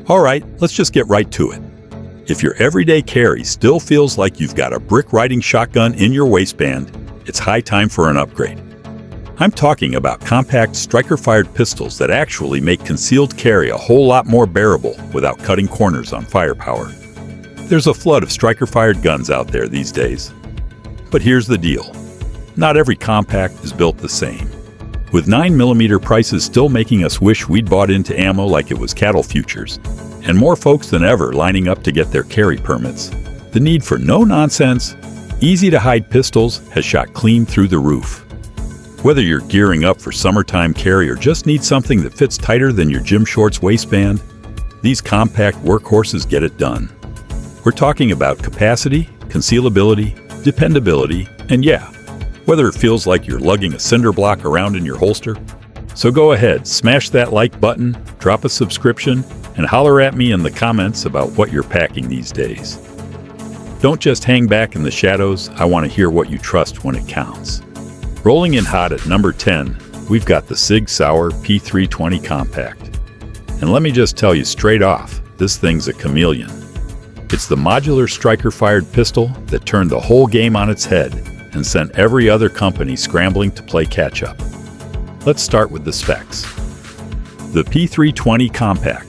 All right, let's just get right to it. If your everyday carry still feels like you've got a brick-riding shotgun in your waistband, it's high time for an upgrade. I'm talking about compact striker-fired pistols that actually make concealed carry a whole lot more bearable without cutting corners on firepower. There's a flood of striker-fired guns out there these days. But here's the deal. Not every compact is built the same. With 9mm prices still making us wish we'd bought into ammo like it was cattle futures, and more folks than ever lining up to get their carry permits, the need for no-nonsense, easy-to-hide pistols has shot clean through the roof. Whether you're gearing up for summertime carry or just need something that fits tighter than your gym shorts waistband, these compact workhorses get it done. We're talking about capacity, concealability, dependability, and yeah, whether it feels like you're lugging a cinder block around in your holster. So go ahead, smash that like button, drop a subscription, and holler at me in the comments about what you're packing these days. Don't just hang back in the shadows, I want to hear what you trust when it counts. Rolling in hot at number 10, we've got the Sig Sauer P320 Compact. And let me just tell you straight off, this thing's a chameleon. It's the modular striker-fired pistol that turned the whole game on its head and sent every other company scrambling to play catch-up. Let's start with the specs. The P320 Compact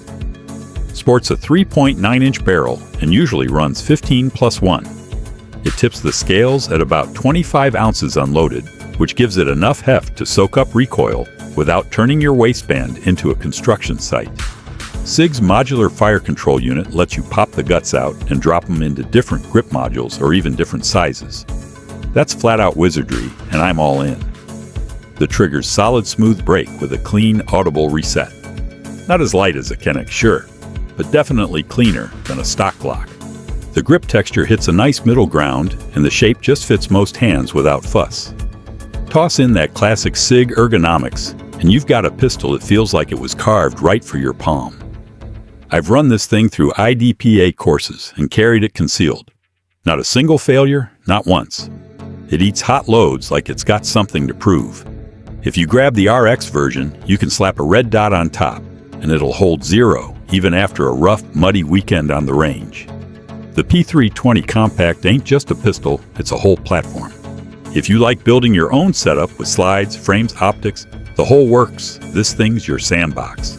sports a 3.9-inch barrel and usually runs 15+1. It tips the scales at about 25 ounces unloaded, which gives it enough heft to soak up recoil without turning your waistband into a construction site. Sig's modular fire control unit lets you pop the guts out and drop them into different grip modules or even different sizes. That's flat-out wizardry, and I'm all in. The trigger's solid smooth break with a clean, audible reset. Not as light as a Kennex, sure, but definitely cleaner than a stock Glock. The grip texture hits a nice middle ground, and the shape just fits most hands without fuss. Toss in that classic Sig ergonomics, and you've got a pistol that feels like it was carved right for your palm. I've run this thing through IDPA courses and carried it concealed. Not a single failure, not once. It eats hot loads like it's got something to prove. If you grab the RX version, you can slap a red dot on top, and it'll hold 0 even after a rough, muddy weekend on the range. The P320 Compact ain't just a pistol, it's a whole platform. If you like building your own setup with slides, frames, optics, the whole works, this thing's your sandbox.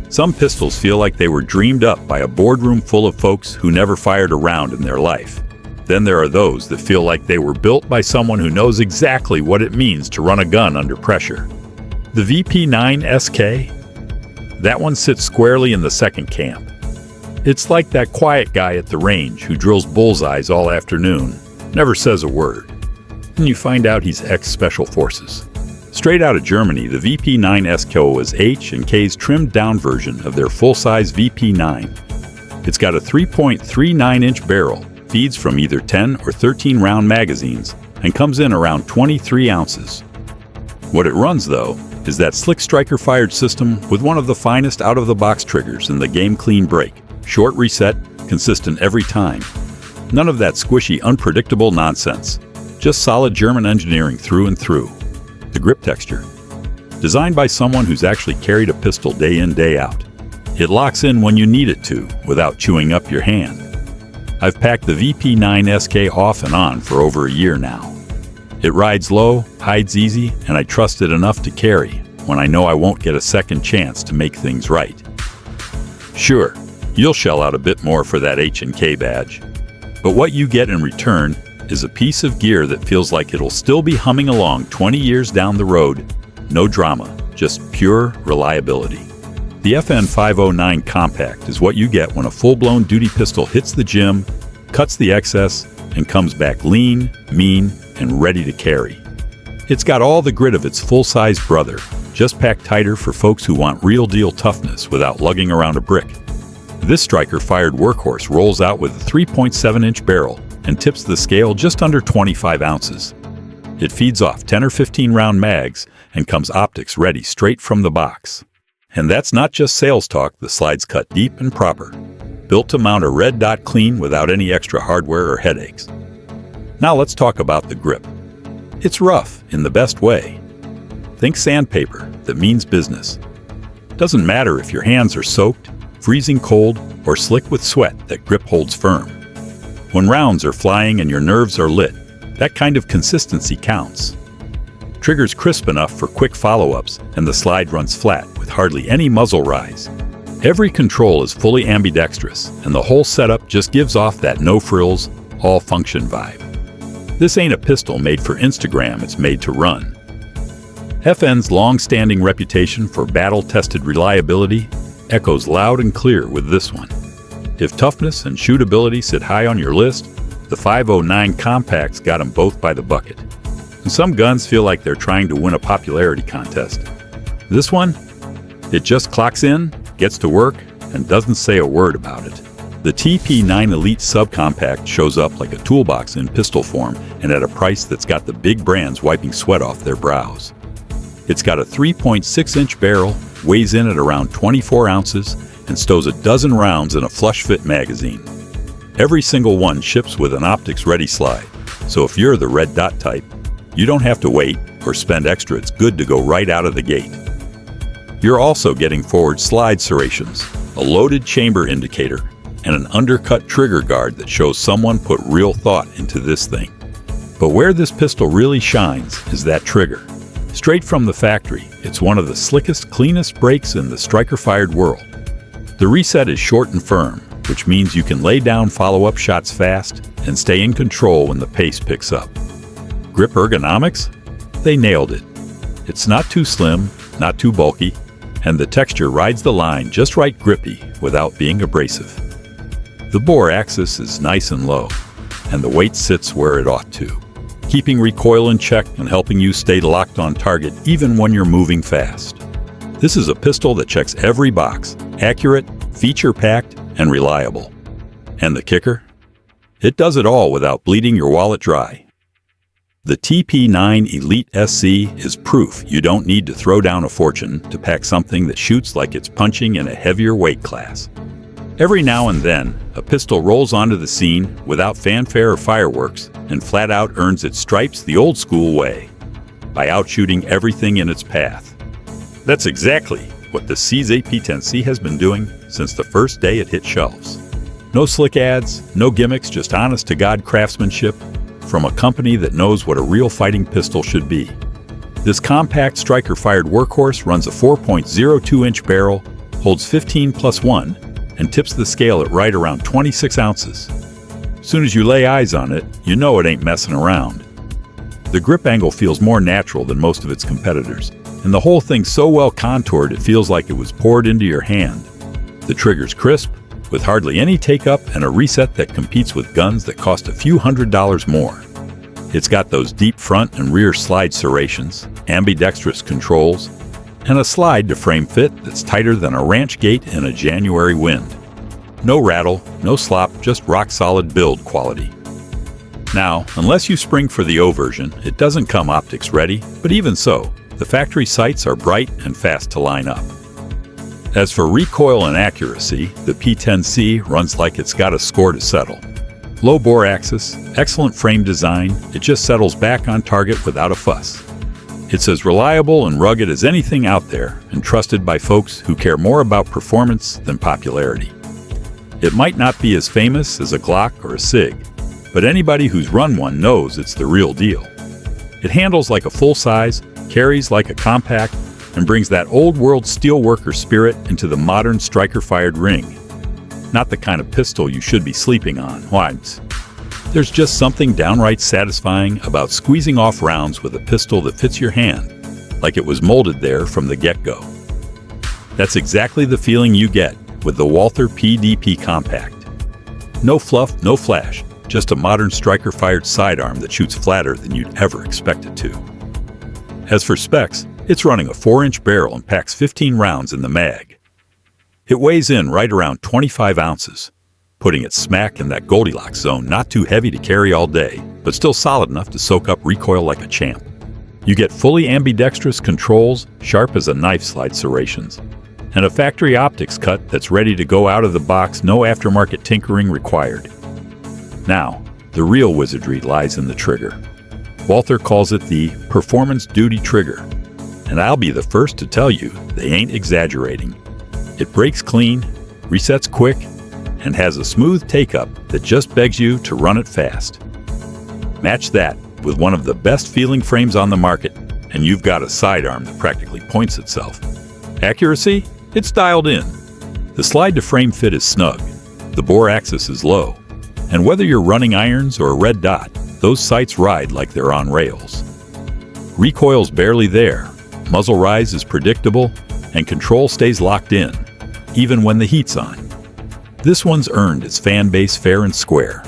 Some pistols feel like they were dreamed up by a boardroom full of folks who never fired a round in their life. Then there are those that feel like they were built by someone who knows exactly what it means to run a gun under pressure. The VP9 SK? That one sits squarely in the second camp. It's like that quiet guy at the range who drills bullseyes all afternoon, never says a word. Then you find out he's ex-Special Forces. Straight out of Germany, the VP9 SK was H&K's trimmed-down version of their full-size VP9. It's got a 3.39-inch barrel, feeds from either 10 or 13-round magazines, and comes in around 23 ounces. What it runs, though, is that slick striker-fired system with one of the finest out-of-the-box triggers in the game clean break. Short reset, consistent every time. None of that squishy, unpredictable nonsense. Just solid German engineering through and through. The grip texture. Designed by someone who's actually carried a pistol day in, day out. It locks in when you need it to, without chewing up your hand. I've packed the VP9 SK off and on for over a year now. It rides low, hides easy, and I trust it enough to carry when I know I won't get a second chance to make things right. Sure, you'll shell out a bit more for that H&K badge, but what you get in return is a piece of gear that feels like it'll still be humming along 20 years down the road. No drama, just pure reliability. The FN509 Compact is what you get when a full-blown duty pistol hits the gym, cuts the excess, and comes back lean, mean, and ready to carry. It's got all the grit of its full-size brother, just packed tighter for folks who want real-deal toughness without lugging around a brick. This striker-fired workhorse rolls out with a 3.7-inch barrel and tips the scale just under 25 ounces. It feeds off 10 or 15-round mags and comes optics ready straight from the box. And that's not just sales talk, the slide's cut deep and proper. Built to mount a red dot clean without any extra hardware or headaches. Now let's talk about the grip. It's rough in the best way. Think sandpaper that means business. Doesn't matter if your hands are soaked, freezing cold, or slick with sweat, that grip holds firm. When rounds are flying and your nerves are lit, that kind of consistency counts. Trigger's crisp enough for quick follow-ups, and the slide runs flat with hardly any muzzle rise. Every control is fully ambidextrous, and the whole setup just gives off that no-frills, all-function vibe. This ain't a pistol made for Instagram, it's made to run. FN's long-standing reputation for battle-tested reliability echoes loud and clear with this one. If toughness and shootability sit high on your list, the 509 Compact's got them both by the bucket. And some guns feel like they're trying to win a popularity contest. This one? It just clocks in, gets to work, and doesn't say a word about it. The TP9 Elite Subcompact shows up like a toolbox in pistol form and at a price that's got the big brands wiping sweat off their brows. It's got a 3.6-inch barrel, weighs in at around 24 ounces, and stows a dozen rounds in a flush-fit magazine. Every single one ships with an optics-ready slide, so if you're the red dot type, you don't have to wait or spend extra. It's good to go right out of the gate. You're also getting forward slide serrations, a loaded chamber indicator, and an undercut trigger guard that shows someone put real thought into this thing. But where this pistol really shines is that trigger. Straight from the factory, it's one of the slickest, cleanest brakes in the striker-fired world. The reset is short and firm, which means you can lay down follow-up shots fast and stay in control when the pace picks up. Grip ergonomics? They nailed it. It's not too slim, not too bulky, and the texture rides the line just right grippy without being abrasive. The bore axis is nice and low, and the weight sits where it ought to, keeping recoil in check and helping you stay locked on target even when you're moving fast. This is a pistol that checks every box: accurate, feature-packed, and reliable. And the kicker? It does it all without bleeding your wallet dry. The TP9 Elite SC is proof you don't need to throw down a fortune to pack something that shoots like it's punching in a heavier weight class. Every now and then, a pistol rolls onto the scene without fanfare or fireworks and flat out earns its stripes the old school way, by outshooting everything in its path. That's exactly what the Sig's P10 C has been doing since the first day it hit shelves. No slick ads, no gimmicks, just honest-to-God craftsmanship from a company that knows what a real fighting pistol should be. This compact striker-fired workhorse runs a 4.02-inch barrel, holds 15+1, and tips the scale at right around 26 ounces. Soon as you lay eyes on it, you know it ain't messing around. The grip angle feels more natural than most of its competitors, and the whole thing's so well contoured it feels like it was poured into your hand. The trigger's crisp, with hardly any take-up and a reset that competes with guns that cost a few $100s more. It's got those deep front and rear slide serrations, ambidextrous controls, and a slide to frame fit that's tighter than a ranch gate in a January wind. No rattle, no slop, just rock-solid build quality. Now, unless you spring for the O version, it doesn't come optics ready, but even so, the factory sights are bright and fast to line up. As for recoil and accuracy, the P10 C runs like it's got a score to settle. Low bore axis, excellent frame design, it just settles back on target without a fuss. It's as reliable and rugged as anything out there, and trusted by folks who care more about performance than popularity. It might not be as famous as a Glock or a Sig, but anybody who's run one knows it's the real deal. It handles like a full-size, carries like a compact, and brings that old-world steelworker spirit into the modern striker-fired ring. Not the kind of pistol you should be sleeping on. Why? There's just something downright satisfying about squeezing off rounds with a pistol that fits your hand, like it was molded there from the get-go. That's exactly the feeling you get with the Walther PDP Compact. No fluff, no flash, just a modern striker-fired sidearm that shoots flatter than you'd ever expect it to. As for specs, it's running a 4-inch barrel and packs 15 rounds in the mag. It weighs in right around 25 ounces, putting it smack in that Goldilocks zone, not too heavy to carry all day, but still solid enough to soak up recoil like a champ. You get fully ambidextrous controls, sharp as a knife slide serrations, and a factory optics cut that's ready to go out of the box, no aftermarket tinkering required. Now, the real wizardry lies in the trigger. Walther calls it the performance duty trigger, and I'll be the first to tell you they ain't exaggerating. It breaks clean, resets quick, and has a smooth take-up that just begs you to run it fast. Match that with one of the best-feeling frames on the market, and you've got a sidearm that practically points itself. Accuracy? It's dialed in. The slide-to-frame fit is snug, the bore axis is low, and whether you're running irons or a red dot, those sights ride like they're on rails. Recoil's barely there, muzzle rise is predictable, and control stays locked in, even when the heat's on. This one's earned its fan base fair and square.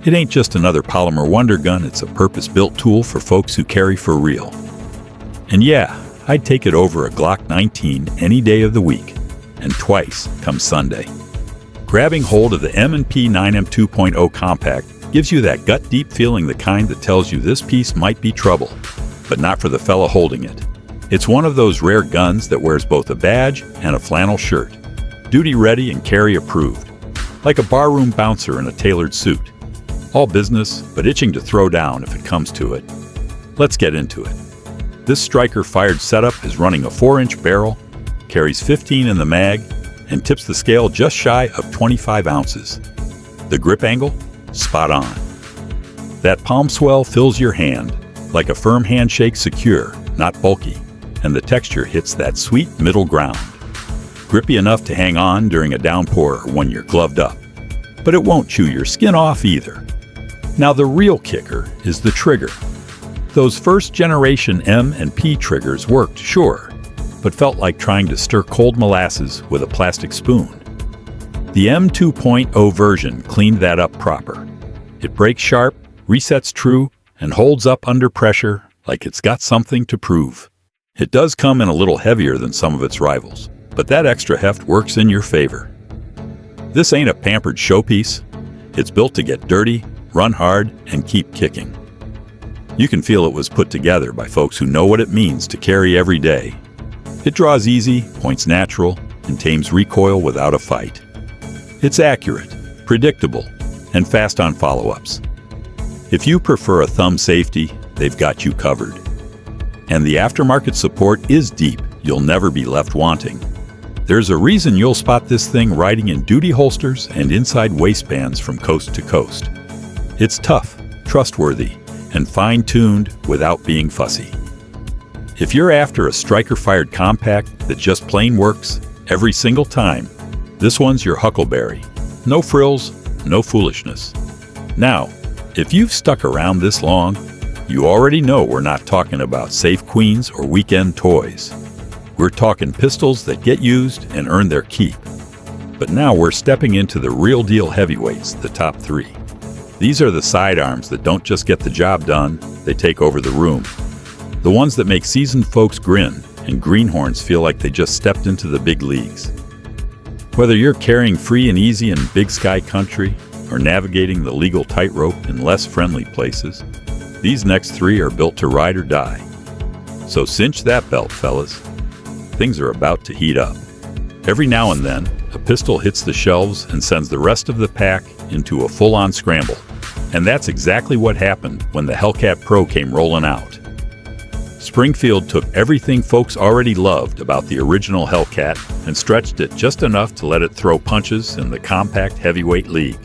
It ain't just another polymer wonder gun, it's a purpose-built tool for folks who carry for real. And yeah, I'd take it over a Glock 19 any day of the week, and twice come Sunday. Grabbing hold of the M&P 9M 2.0 Compact gives you that gut-deep feeling, the kind that tells you this piece might be trouble, but not for the fella holding it. It's one of those rare guns that wears both a badge and a flannel shirt, duty ready and carry approved, like a barroom bouncer in a tailored suit. All business, but itching to throw down if it comes to it. Let's get into it. This striker-fired setup is running a 4-inch barrel, carries 15 in the mag, and tips the scale just shy of 25 ounces. The grip angle? Spot on. That palm swell fills your hand, like a firm handshake, secure, not bulky, and the texture hits that sweet middle ground. Grippy enough to hang on during a downpour or when you're gloved up, but it won't chew your skin off either. Now the real kicker is the trigger. Those first-generation M and P triggers worked, sure, but felt like trying to stir cold molasses with a plastic spoon. The M 2.0 version cleaned that up proper. It breaks sharp, resets true, and holds up under pressure like it's got something to prove. It does come in a little heavier than some of its rivals, but that extra heft works in your favor. This ain't a pampered showpiece. It's built to get dirty, run hard, and keep kicking. You can feel it was put together by folks who know what it means to carry every day. It draws easy, points natural, and tames recoil without a fight. It's accurate, predictable, and fast on follow-ups. If you prefer a thumb safety, they've got you covered. And the aftermarket support is deep. You'll never be left wanting. There's a reason you'll spot this thing riding in duty holsters and inside waistbands from coast to coast. It's tough, trustworthy, and fine-tuned without being fussy. If you're after a striker-fired compact that just plain works every single time, this one's your huckleberry. No frills, no foolishness. Now, if you've stuck around this long, you already know we're not talking about safe queens or weekend toys. We're talking pistols that get used and earn their keep. But now we're stepping into the real deal heavyweights, the top 3. These are the sidearms that don't just get the job done, they take over the room. The ones that make seasoned folks grin and greenhorns feel like they just stepped into the big leagues. Whether you're carrying free and easy in big sky country or navigating the legal tightrope in less friendly places, these next 3 are built to ride or die. So cinch that belt, fellas. Things are about to heat up. Every now and then, a pistol hits the shelves and sends the rest of the pack into a full-on scramble. And that's exactly what happened when the Hellcat Pro came rolling out. Springfield took everything folks already loved about the original Hellcat and stretched it just enough to let it throw punches in the compact heavyweight league.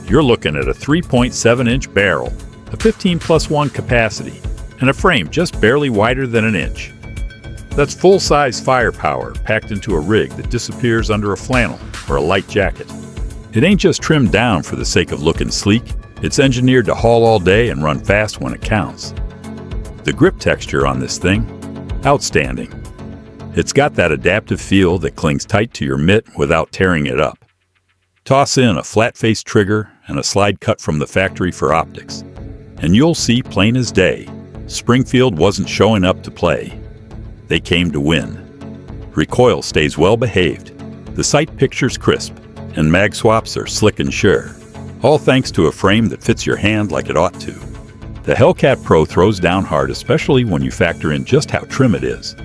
You're looking at a 3.7-inch barrel, a 15+1 capacity, and a frame just barely wider than an inch. That's full-size firepower packed into a rig that disappears under a flannel or a light jacket. It ain't just trimmed down for the sake of looking sleek, it's engineered to haul all day and run fast when it counts. The grip texture on this thing? Outstanding. It's got that adaptive feel that clings tight to your mitt without tearing it up. Toss in a flat-faced trigger and a slide cut from the factory for optics, and you'll see plain as day, Springfield wasn't showing up to play. They came to win. Recoil stays well behaved, the sight picture's crisp, and mag swaps are slick and sure, all thanks to a frame that fits your hand like it ought to. The Hellcat Pro throws down hard, especially when you factor in just how trim it is.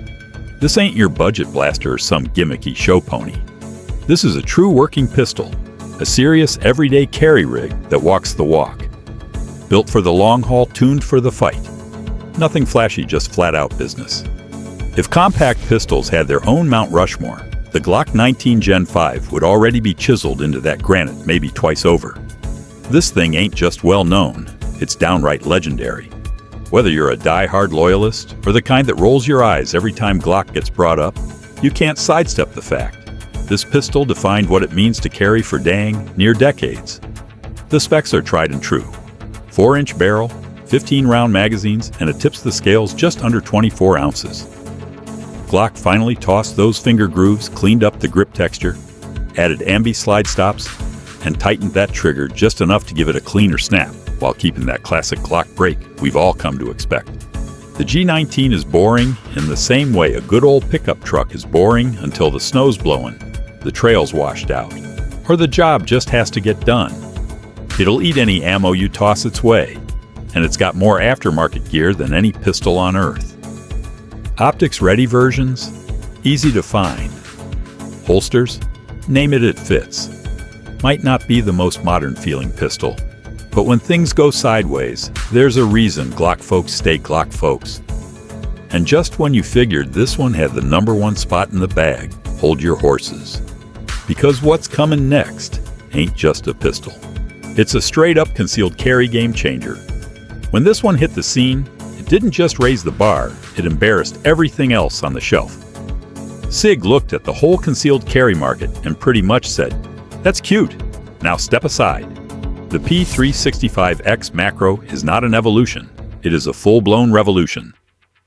This ain't your budget blaster or some gimmicky show pony. This is a true working pistol, a serious everyday carry rig that walks the walk. Built for the long haul, tuned for the fight. Nothing flashy, just flat out business. If compact pistols had their own Mount Rushmore, the Glock 19 Gen 5 would already be chiseled into that granite maybe twice over. This thing ain't just well known, it's downright legendary. Whether you're a die-hard loyalist or the kind that rolls your eyes every time Glock gets brought up, you can't sidestep the fact. This pistol defined what it means to carry for dang near decades. The specs are tried and true. 4-inch barrel, 15-round magazines, and it tips the scales just under 24 ounces. Glock finally tossed those finger grooves, cleaned up the grip texture, added ambi slide stops, and tightened that trigger just enough to give it a cleaner snap while keeping that classic Glock break we've all come to expect. The G19 is boring in the same way a good old pickup truck is boring until the snow's blowing, the trail's washed out, or the job just has to get done. It'll eat any ammo you toss its way, and it's got more aftermarket gear than any pistol on earth. Optics-ready versions? Easy to find. Holsters? Name it, it fits. Might not be the most modern-feeling pistol, but when things go sideways, there's a reason Glock folks stay Glock folks. And just when you figured this one had the #1 spot in the bag, hold your horses. Because what's coming next ain't just a pistol. It's a straight-up concealed carry game changer. When this one hit the scene, it didn't just raise the bar, it embarrassed everything else on the shelf. Sig looked at the whole concealed carry market and pretty much said, "That's cute, now step aside." The P365 X Macro is not an evolution, it is a full-blown revolution.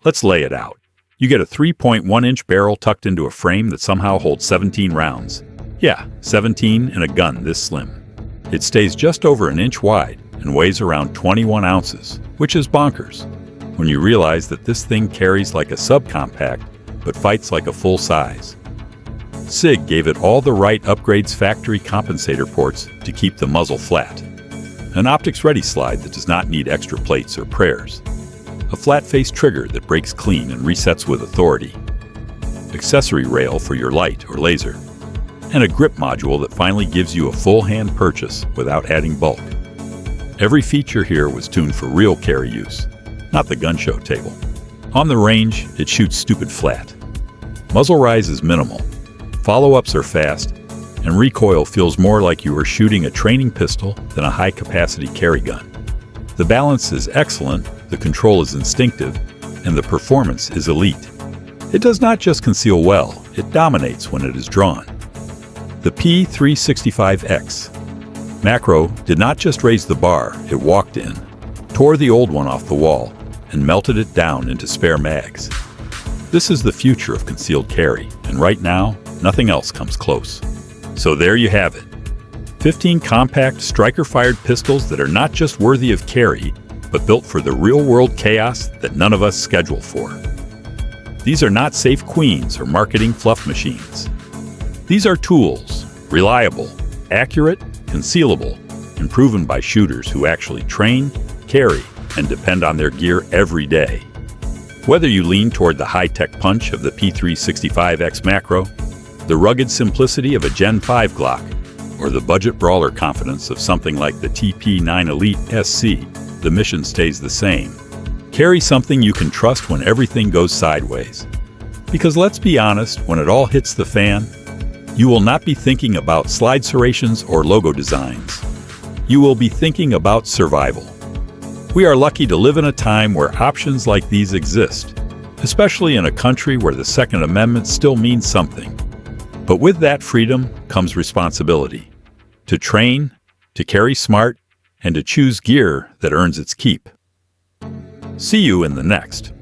Let's lay it out. You get a 3.1-inch barrel tucked into a frame that somehow holds 17 rounds. Yeah, 17 in a gun this slim. It stays just over an inch wide and weighs around 21 ounces, which is bonkers when you realize that this thing carries like a subcompact but fights like a full size. Sig gave it all the right upgrades, factory compensator ports to keep the muzzle flat, an optics-ready slide that does not need extra plates or prayers, a flat-face trigger that breaks clean and resets with authority, accessory rail for your light or laser, and a grip module that finally gives you a full-hand purchase without adding bulk. Every feature here was tuned for real carry use, not the gun show table. On the range, it shoots stupid flat. Muzzle rise is minimal, follow-ups are fast, and recoil feels more like you were shooting a training pistol than a high-capacity carry gun. The balance is excellent, the control is instinctive, and the performance is elite. It does not just conceal well, it dominates when it is drawn. The P365 X Macro did not just raise the bar, it walked in, tore the old one off the wall, and melted it down into spare mags. This is the future of concealed carry, and right now, nothing else comes close. So there you have it. 15 compact, striker-fired pistols that are not just worthy of carry, but built for the real-world chaos that none of us schedule for. These are not safe queens or marketing fluff machines. These are tools, reliable, accurate, concealable, and proven by shooters who actually train, carry, and depend on their gear every day. Whether you lean toward the high-tech punch of the P365 X Macro, the rugged simplicity of a Gen 5 Glock, or the budget brawler confidence of something like the TP9 Elite SC, the mission stays the same. Carry something you can trust when everything goes sideways. Because let's be honest, when it all hits the fan, you will not be thinking about slide serrations or logo designs. You will be thinking about survival. We are lucky to live in a time where options like these exist, especially in a country where the Second Amendment still means something. But with that freedom comes responsibility. To train, to carry smart, and to choose gear that earns its keep. See you in the next.